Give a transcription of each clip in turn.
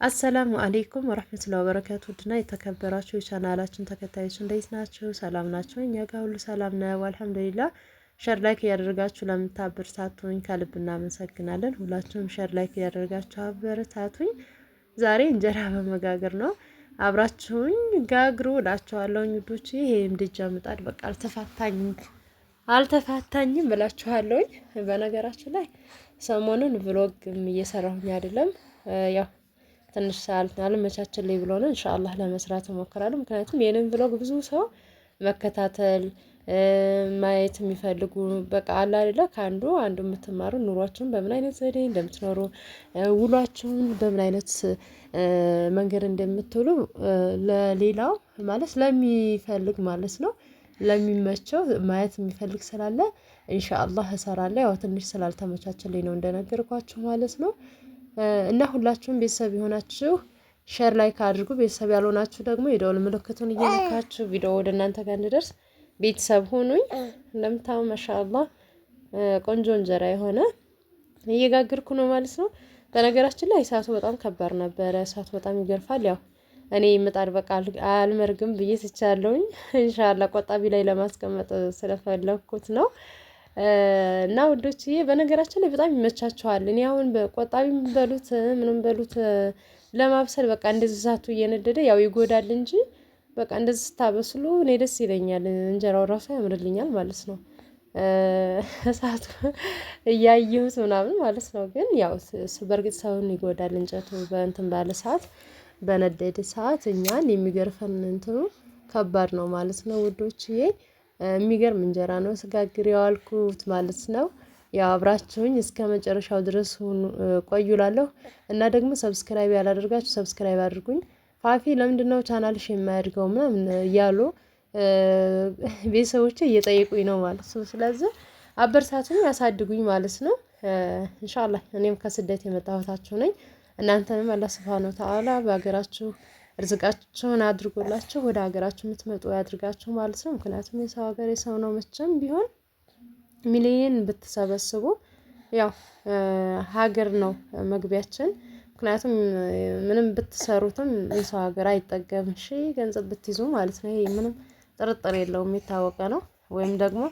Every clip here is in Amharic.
አሰላሙ አሌይኩም ወረህመቱላሂ ወበረካቱ ድና የተከበራችሁ የቻናላችን ተከታዮች እንዴት ናችሁ? ሰላም ናቸው? እኛ ጋር ሁሉ ሰላም ነው አልሐምዱሊላህ። ሸር ላይክ እያደረጋችሁ ለምታበረታቱኝ ከልብ እናመሰግናለን። ሁላችሁም ሸር ላይክ እያደረጋችሁ አበረታቱኝ። ዛሬ እንጀራ በመጋገር ነው። አብራችሁኝ ጋግሩ እላችኋለሁ ውዶች። ይሄ ምድጃ ምጣድ በቃ አልተፋታኝም እላችኋለሁኝ። በነገራችን ላይ ሰሞኑን ብሎግም እየሰራሁኝ አይደለም ያው ትንሽ ሰዓት አልመቻችልኝ ብሎ ነው። ኢንሻአላህ ለመስራት እሞክራለሁ። ምክንያቱም የኔን ብሎግ ብዙ ሰው መከታተል ማየት የሚፈልጉ በቃ አለ አይደለ ከአንዱ የምትማሩ ኑሯችሁን በምን አይነት ዘዴ እንደምትኖሩ ውሏችሁን በምን አይነት መንገድ እንደምትውሉ ለሌላው ማለት ለሚፈልግ ማለት ነው ለሚመቸው ማየት የሚፈልግ ስላለ ኢንሻአላህ እሰራለሁ። ያው ትንሽ ስላልተመቻችልኝ ነው እንደነገርኳችሁ ማለት ነው። እና ሁላችሁም ቤተሰብ የሆናችሁ ሼር ላይክ አድርጉ። ቤተሰብ ያልሆናችሁ ደግሞ የደወል ምልክቱን እየነካችሁ ቪዲዮ ወደ እናንተ ጋር እንዲደርስ ቤተሰብ ሆኑኝ። እንደምታው ማሻአላህ ቆንጆ እንጀራ የሆነ እየጋገርኩ ነው ማለት ነው። በነገራችን ላይ እሳቱ በጣም ከባድ ነበረ። እሳቱ በጣም ይገርፋል። ያው እኔ ምጣድ በቃ አልመርግም ብዬ ትቻለሁኝ። ኢንሻአላህ ቆጣቢ ላይ ለማስቀመጥ ስለፈለኩት ነው። እና ውዶችዬ በነገራችን ላይ በጣም ይመቻቸዋል። እኔ አሁን በቆጣቢም በሉት ምንም በሉት ለማብሰል በቃ እንደዚህ እሳቱ እየነደደ ያው ይጎዳል እንጂ በቃ እንደዚህ ስታበስሉ እኔ ደስ ይለኛል። እንጀራው ራሱ ያምርልኛል ማለት ነው። እሳቱ እያየሁት ምናምን ማለት ነው። ግን ያው በእርግጥ ሰውን ይጎዳል እንጨቱ በእንትን ባለ ሰዓት በነደደ ሰዓት እኛን የሚገርፈን እንትኑ ከባድ ነው ማለት ነው ውዶችዬ። የሚገርም እንጀራ ነው ስጋግር የዋልኩት ማለት ነው። ያው አብራችሁኝ እስከ መጨረሻው ድረስ ቆዩላለሁ። እና ደግሞ ሰብስክራይብ ያላደርጋችሁ ሰብስክራይብ አድርጉኝ። ፋፊ ለምንድነው ቻናልሽ የማያድገው ምናምን እያሉ ቤተሰቦቼ እየጠየቁኝ ነው ማለት ነው። ስለዚህ አበርታቱኝ ያሳድጉኝ ማለት ነው። ኢንሻአላህ እኔም ከስደት የመጣሁታችሁ ነኝ። እናንተንም አላህ ሱብሃነሁ ወተዓላ በሀገራችሁ ርዝቃችሁን አድርጎላችሁ ወደ ሀገራችሁ የምትመጡ ያድርጋችሁ ማለት ነው። ምክንያቱም የሰው ሀገር የሰው ነው መቼም ቢሆን ሚሊየን ብትሰበስቡ ያው ሀገር ነው መግቢያችን። ምክንያቱም ምንም ብትሰሩትም የሰው ሀገር አይጠገም። እሺ ገንዘብ ብትይዙ ማለት ነው። ይሄ ምንም ጥርጥር የለውም የታወቀ ነው። ወይም ደግሞ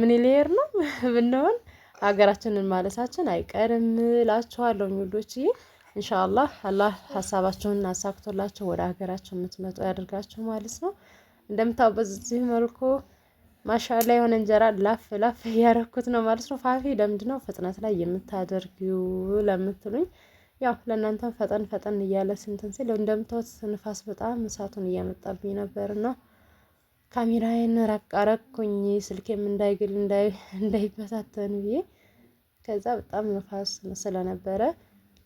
ሚሊየር ነው ብንሆን ሀገራችንን ማለታችን አይቀርም እላችኋለሁ ውዶችዬ። ኢንሻአላህ አላህ ሀሳባችሁን አሳክቶላችሁ ወደ ሀገራችሁ የምትመጡ ያድርጋችሁ ማለት ነው። እንደምታው በዚህ መልኩ ማሻአላ የሆነ እንጀራ ላፍ እያረኩት ነው ማለት ነው። ፋፊ ለምንድነው ፍጥነት ላይ የምታደርጊው ለምትሉኝ ያው ለእናንተ ፈጠን እያለ ስንትን ሲል እንደምታውት ንፋስ በጣም እሳቱን እያመጣብኝ ነበርና ካሜራዬን ራቅ አረኩኝ ስልኬም እንዳይግል እንዳይበታተን ብዬ ከዛ በጣም ንፋስ ስለነበረ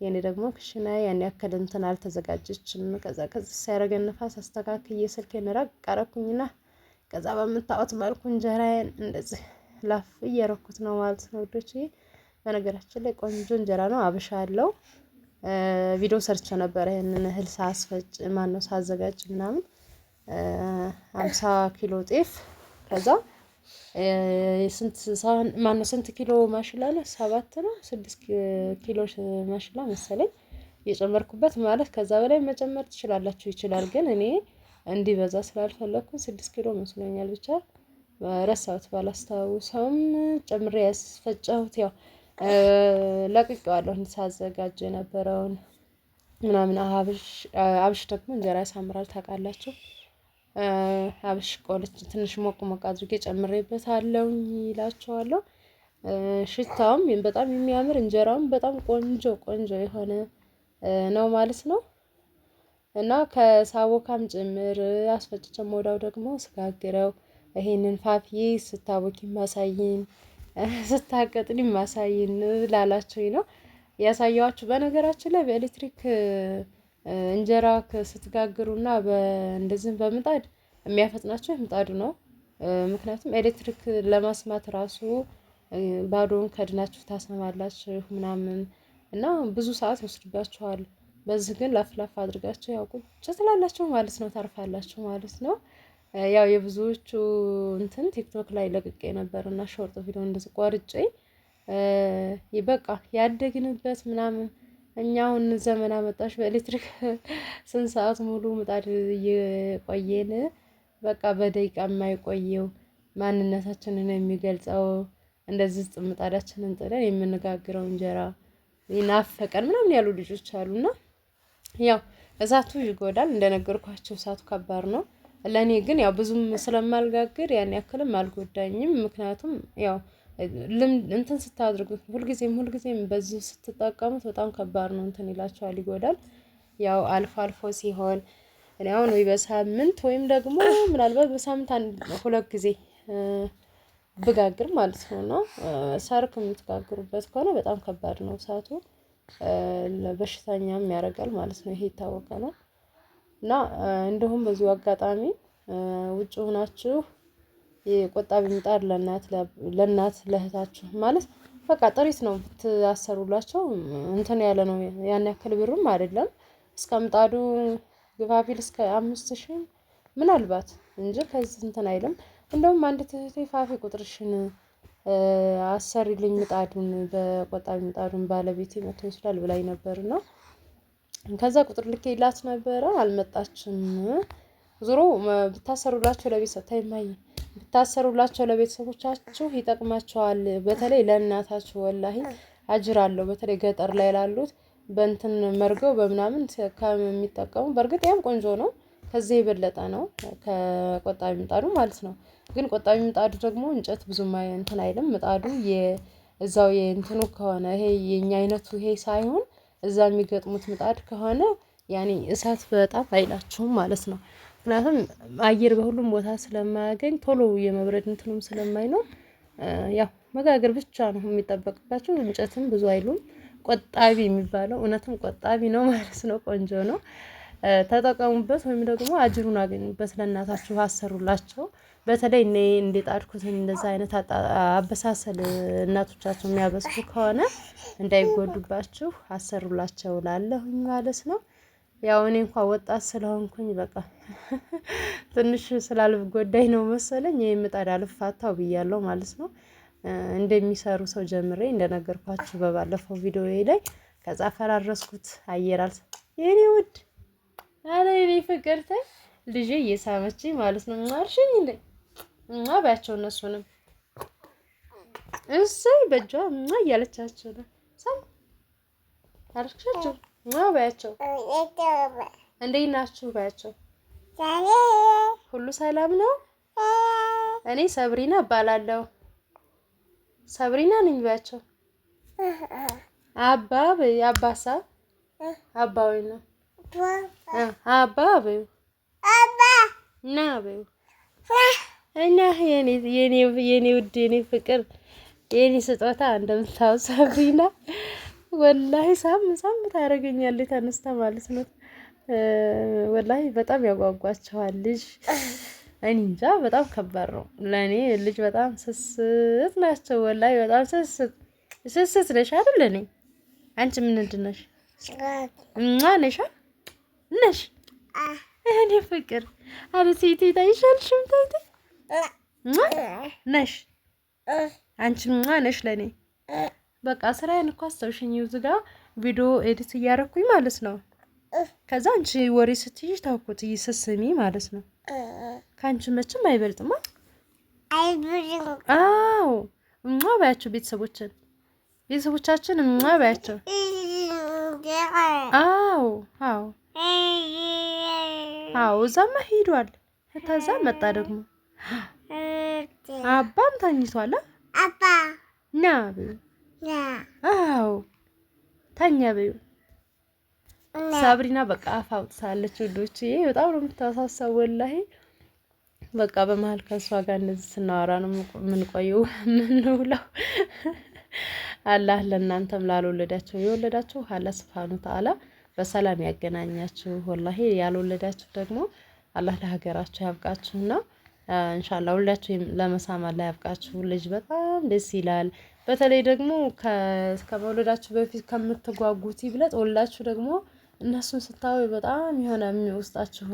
የኔ ደግሞ ክሽና ያን ያክል እንትን አልተዘጋጀችም። ከዛ ሲያረገን ንፋስ አስተካክዬ ስልኬን ራቅ አረኩኝና ከዛ በምታዩት መልኩ እንጀራዬን እንደዚህ ላፍ እየረኩት ነው ማለት ነው ወዶቼ። በነገራችን ላይ ቆንጆ እንጀራ ነው አብሻ አለው። ቪዲዮ ሰርች ነበር ይሄንን እህል ሳስፈጭ ማነው ሳዘጋጅ ምናምን 50 ኪሎ ጤፍ ከዛ ስንት ሳህን ማነው ስንት ኪሎ ማሽላ ነው 7 ነው 6 ኪሎ ማሽላ መሰለኝ የጨመርኩበት ማለት ከዛ በላይ መጨመር ትችላላችሁ ይችላል። ግን እኔ እንዲበዛ ስላልፈለኩኝ 6 ኪሎ መስሎኛል ብቻ ረሳሁት ባላስታውሰውም ጨምሬ ያስፈጨሁት ያው ለቅቄዋለሁ ሳዘጋጅ የነበረውን ምናምን አብሽ ደግሞ እንጀራ ያሳምራል ታውቃላችሁ። አብሽ ቆልቼ ትንሽ ሞቅ አድርጌ ጨምሬበታለሁ ይላችኋለሁ። ሽታውም በጣም የሚያምር እንጀራውም በጣም ቆንጆ የሆነ ነው ማለት ነው። እና ከሳቦካም ጭምር አስፈጭቼ ወዳው ደግሞ ስጋግረው ይሄንን ፋፊዬ ስታቦኪ ማሳይን ስታቀጥኒ ማሳይን ላላችሁኝ ነው ያሳየዋችሁ። በነገራችን ላይ በኤሌክትሪክ እንጀራ ስትጋግሩና እንደዚህ በምጣድ የሚያፈጥናችሁ ምጣዱ ነው። ምክንያቱም ኤሌክትሪክ ለማስማት ራሱ ባዶውን ከድናችሁ ታሰማላችሁ ምናምን እና ብዙ ሰዓት ይወስድባችኋል። በዚህ ግን ላፍ አድርጋችሁ ያው ቁጭ ትላላችሁ ማለት ነው ታርፋላችሁ ማለት ነው። ያው የብዙዎቹ እንትን ቲክቶክ ላይ ለቅቄ ነበርና ሾርት ቪዲዮ እንደዚህ ቆርጬ በቃ ያደግንበት ምናምን እኛ አሁን ዘመን አመጣሽ በኤሌክትሪክ ስንት ሰዓት ሙሉ ምጣድ እየቆየን በቃ በደቂቃ የማይቆየው ማንነታችንን የሚገልጸው እንደዚህ ምጣዳችንን ጥለን የምንጋግረው እንጀራ ይናፈቀን ምናምን ያሉ ልጆች አሉና ያው እሳቱ ይጎዳል። እንደነገርኳቸው እሳቱ ከባድ ነው። ለእኔ ግን ያው ብዙም ስለማልጋግር ያን ያክልም አልጎዳኝም። ምክንያቱም ያው እንትን ስታድርጉት ሁልጊዜም በዚህ ስትጠቀሙት በጣም ከባድ ነው፣ እንትን ይላቸዋል፣ ይጎዳል። ያው አልፎ አልፎ ሲሆን እኔ አሁን ወይ በሳምንት ወይም ደግሞ ምናልባት በሳምንት ሁለት ጊዜ ብጋግር ማለት ነው። እና ሰርክ የምትጋግሩበት ከሆነ በጣም ከባድ ነው እሳቱ፣ ለበሽተኛም ያደርጋል ማለት ነው። ይሄ የታወቀ ነው። እና እንደውም በዚሁ አጋጣሚ ውጭ ሆናችሁ የቆጣቢ ምጣድ ለእናት ለእህታችሁ ማለት በቃ ጥሪት ነው ብታሰሩላቸው እንትን ያለ ነው። ያን ያክል ብርም አይደለም። እስከ ምጣዱ ግፋቢል እስከ 5000 ምናልባት እንጂ ከዚህ እንትን አይልም። እንደውም አንድ እህቴ ፋፊ ቁጥርሽን አሰሪልኝ ምጣዱን በቆጣቢ ምጣዱን ባለቤቴ መጥቶ ይችላል ብላኝ ነበርና ከዛ ቁጥር ልኬላት ነበረ፣ አልመጣችም። ዞሮ ብታሰሩላቸው ብታሰሩላቸው ለቤተሰቦቻችሁ ይጠቅማቸዋል። በተለይ ለእናታችሁ ወላሂ አጅር አለው። በተለይ ገጠር ላይ ላሉት በእንትን መርገው በምናምን ከሚጠቀሙ በእርግጥ ያም ቆንጆ ነው፣ ከዚህ የበለጠ ነው ከቆጣቢ ምጣዱ ማለት ነው። ግን ቆጣቢ ምጣዱ ደግሞ እንጨት ብዙም እንትን አይልም። ምጣዱ እዛው የእንትኑ ከሆነ ይሄ የኛ አይነቱ ይሄ ሳይሆን እዛ የሚገጥሙት ምጣድ ከሆነ ያኔ እሳት በጣም አይላችሁም ማለት ነው። ምክንያቱም አየር በሁሉም ቦታ ስለማያገኝ ቶሎ የመብረድ እንትኑም ስለማይኖር ያው መጋገር ብቻ ነው የሚጠበቅባቸው። እንጨትም ብዙ አይሉም። ቆጣቢ የሚባለው እውነትም ቆጣቢ ነው ማለት ነው። ቆንጆ ነው፣ ተጠቀሙበት፣ ወይም ደግሞ አጅሩን አገኙበት። ለእናታችሁ አሰሩላቸው። በተለይ እኔ እንደጣድኩት እንደዛ አይነት አበሳሰል እናቶቻቸው የሚያበስሉ ከሆነ እንዳይጎዱባችሁ አሰሩላቸው ላለሁኝ ማለት ነው። ያው እኔ እንኳን ወጣት ስለሆንኩኝ በቃ ትንሽ ስላልጎዳኝ ነው መሰለኝ ይሄ ምጣድ አልፋታው ብያለሁ ማለት ነው። እንደሚሰሩ ሰው ጀምሬ እንደነገርኳችሁ በባለፈው ቪዲዮ ላይ ከዛ ፈራረስኩት። አየራል የኔ ውድ አለ የኔ ፍቅር ታይ ልጄ እየሳመችኝ ማለት ነው። ማርሽኝ እንዴ ባያቸው እነሱንም እሰይ በጇ እያለቻቸው ነው። ሰም አርክሻቸው ባያቸው እንዴት ናችሁ ባያቸው። ሁሉ ሰላም ነው። እኔ ሰብሪና እባላለሁ። ሰብሪና ነኝ ባያቸው። አባብ አባሳ አባዊ ነው። አባብ አባ ናበ እና የኔ ውድ የኔ ፍቅር የኔ ስጦታ እንደምታው ሰብሪና ወላሂ ሳም ታደርገኛለች ተነስታ ማለት ነው። ወላሂ በጣም ያጓጓቸዋል ልጅ። እኔ እንጃ በጣም ከባድ ነው ለኔ። ልጅ በጣም ስስት ናቸው ወላሂ በጣም ስስት ነሽ አይደል? እኔ አንቺ ምንድን ነሽ? ነሽ ነሽ እኔ ፍቅር አረ ሴቴ ታይሻልሽም ታይቴ ነሽ አንቺ ነሽ ለኔ። በቃ ስራዬን እኮ አስተውሽኝ እዚህ ጋር ቪዲዮ ኤዲት እያደረኩኝ ማለት ነው። ከዛ አንቺ ወሬ ስትይ ታውቁት ይስስሚ ማለት ነው። ካንቺ መቼም አይበልጥማ። አዎ ባያቸው ቤተሰቦቻችን ባያቸው። አዎ እዛማ ሄዷል። ከዛ መጣ ደግሞ አባም ተኝቷል። አባ ና አዎ ተኛ በዩ። ሳብሪና በቃ አፍ አውጥታለች ውዶች። በጣም ነው የምታሳሳው ወላሂ። በቃ በመሀል ከሷ ጋር እንደዚህ ስናወራ ነው የምንቆየው የምንውለው። አላህ ለእናንተም ላልወለዳችሁ የወለዳችሁ አላህ ሱብሃነሁ ወተዓላ በሰላም ያገናኛችሁ። ወላሂ ያልወለዳችሁ ደግሞ አላህ ለሀገራችሁ ያብቃችሁና ኢንሻአላህ ሁላችሁ ለመሳም አላህ ያብቃችሁ። ልጅ በጣም ደስ ይላል። በተለይ ደግሞ ከመውለዳችሁ በፊት ከምትጓጉት ይብለጥ ወላችሁ ደግሞ እነሱን ስታዩ በጣም የሆነ ውስጣችሁ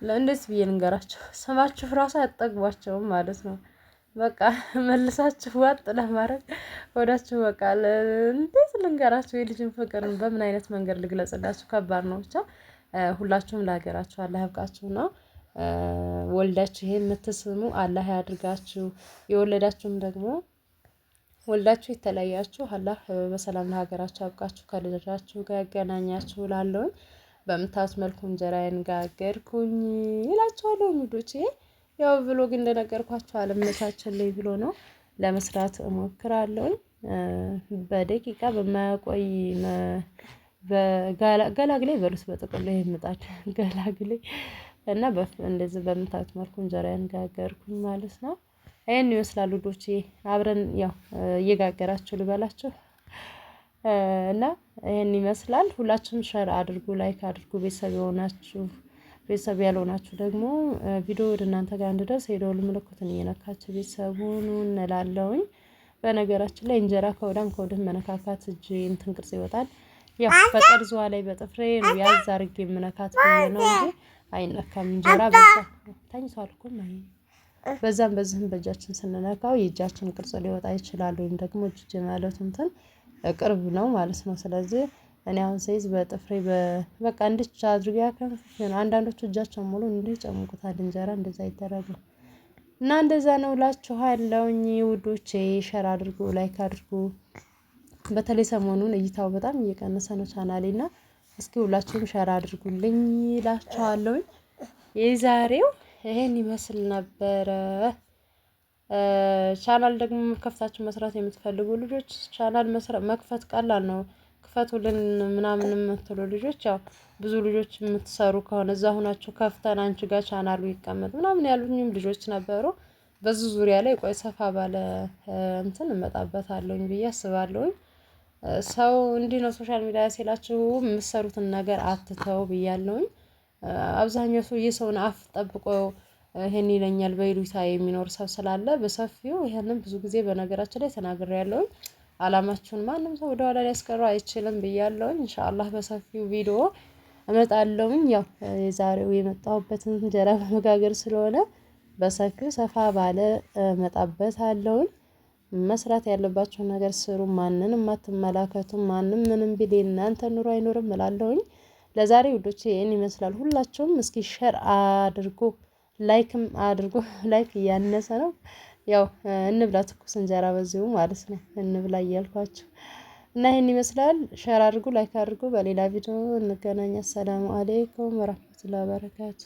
ለእንዴት ብዬ ልንገራችሁ፣ ስማችሁ ራሱ አያጠግቧቸውም ማለት ነው። በቃ መልሳችሁ ዋጥ ለማድረግ ወዳችሁ በቃ እንዴት ልንገራችሁ? የልጅን ፍቅርን በምን አይነት መንገድ ልግለጽላችሁ? ከባድ ነው። ብቻ ሁላችሁም ለሀገራችሁ አላህ ያብቃችሁ ነው። ወልዳችሁ ይሄ የምትስሙ አላህ ያድርጋችሁ። የወለዳችሁም ደግሞ ወልዳችሁ የተለያችሁ አላህ በሰላም ለሀገራችሁ ያብቃችሁ፣ ከልጃችሁ ጋር ያገናኛችሁ። ላለውኝ በምታዩት መልኩ እንጀራዬን ጋገርኩኝ ይላችኋለሁ እንግዶቼ። ያው ብሎግ እንደነገርኳችሁ አለመቻችልኝ ብሎ ነው ለመስራት እሞክራለሁኝ። በደቂቃ በማያቆይ ገላግሌ በሉስ በጥቅሉ ይሄ ምጣድ ገላግሌ እና እንደዚህ በምታዩት መልኩ እንጀራዬን ጋገርኩኝ ማለት ነው። ይሄን ይመስላል ውዶቼ። አብረን ያው እየጋገራችሁ ልበላችሁ እና ይሄን ይመስላል። ሁላችሁም ሸር አድርጉ፣ ላይክ አድርጉ። ቤተሰብ የሆናችሁ ቤተሰብ ያልሆናችሁ ደግሞ ቪዲዮ ወደ እናንተ ጋር እንድደርስ የደወል ምልክቱን እየነካችሁ ቤተሰብ ሁኑ እንላለሁኝ። በነገራችን ላይ እንጀራ ከወዳም መነካካት እጅ እንትን ቅርጽ ይወጣል። ያው በጠርዟ ላይ በጥፍሬ ነው ያዝ አድርጌ የምነካት ብዬ ነው እንጂ አይነካም እንጀራ። በዛ ተኝቷል እኮ በዛም በዚህም በእጃችን ስንነካው የእጃችን ቅርጽ ሊወጣ ይችላል። ወይም ደግሞ እጅ ማለት እንትን ቅርብ ነው ማለት ነው። ስለዚህ እኔ አሁን ሳይዝ በጥፍሬ በቃ እንድቻ አድርጌ ያከንፍ ነው። አንዳንዶቹ እጃቸው ሙሉ እንዲህ ጨምቁታል እንጀራ፣ እንደዛ አይደረግም እና እንደዛ ነው እላችኋለሁኝ ውዶቼ። ሸር አድርጉ፣ ላይክ አድርጉ። በተለይ ሰሞኑን እይታው በጣም እየቀነሰ ነው ቻናሌና እስኪ ሁላችሁም ሸር አድርጉልኝ እላችኋለሁኝ። የዛሬው ይሄን ይመስል ነበረ። ቻናል ደግሞ ከፍታችሁ መስራት የምትፈልጉ ልጆች ቻናል መክፈት ቀላል ነው። ክፈቱልን ምናምን የምትሉ ልጆች ያው ብዙ ልጆች የምትሰሩ ከሆነ እዛ ሆናችሁ ከፍተን አንቺ ጋር ቻናሉ ይቀመጥ ምናምን ያሉኝም ልጆች ነበሩ። በዚህ ዙሪያ ላይ ቆይ ሰፋ ባለ እንትን እመጣበታለሁኝ ብዬ አስባለሁኝ። ሰው እንዲህ ነው ሶሻል ሚዲያ ሲላችሁ የምትሰሩትን ነገር አትተው ብያለሁኝ። አብዛኛው ሰው የሰውን አፍ ጠብቆ ይሄን ይለኛል በይሉኝታ የሚኖር ሰው ስላለ በሰፊው ይሄንን ብዙ ጊዜ በነገራችን ላይ ተናግሬያለሁኝ። አላማችሁን ማንም ሰው ወደ ኋላ ሊያስቀሩ አይችልም ብያለሁኝ። ኢንሻአላህ በሰፊው ቪዲዮ እመጣለሁኝ። ያው የዛሬው የመጣሁበትን እንጀራ በመጋገር ስለሆነ በሰፊው ሰፋ ባለ እመጣበታለሁኝ። መስራት ያለባችሁ ነገር ስሩ። ማንንም አትመላከቱ። ማንም ምንም ቢል እናንተ ኑሮ አይኖርም እላለሁኝ። ለዛሬ ውዶቼ ይሄን ይመስላል። ሁላችሁም እስኪ ሼር አድርጉ፣ ላይክም አድርጉ። ላይክ እያነሰ ነው። ያው እንብላ ትኩስ እንጀራ በዚሁ ማለት ነው። እንብላ እያልኳችሁ እና ይሄን ይመስላል። ሼር አድርጉ፣ ላይክ አድርጉ። በሌላ ቪዲዮ እንገናኝ። አሰላሙ አለይኩም ወራህመቱላሂ ወበረካቱ።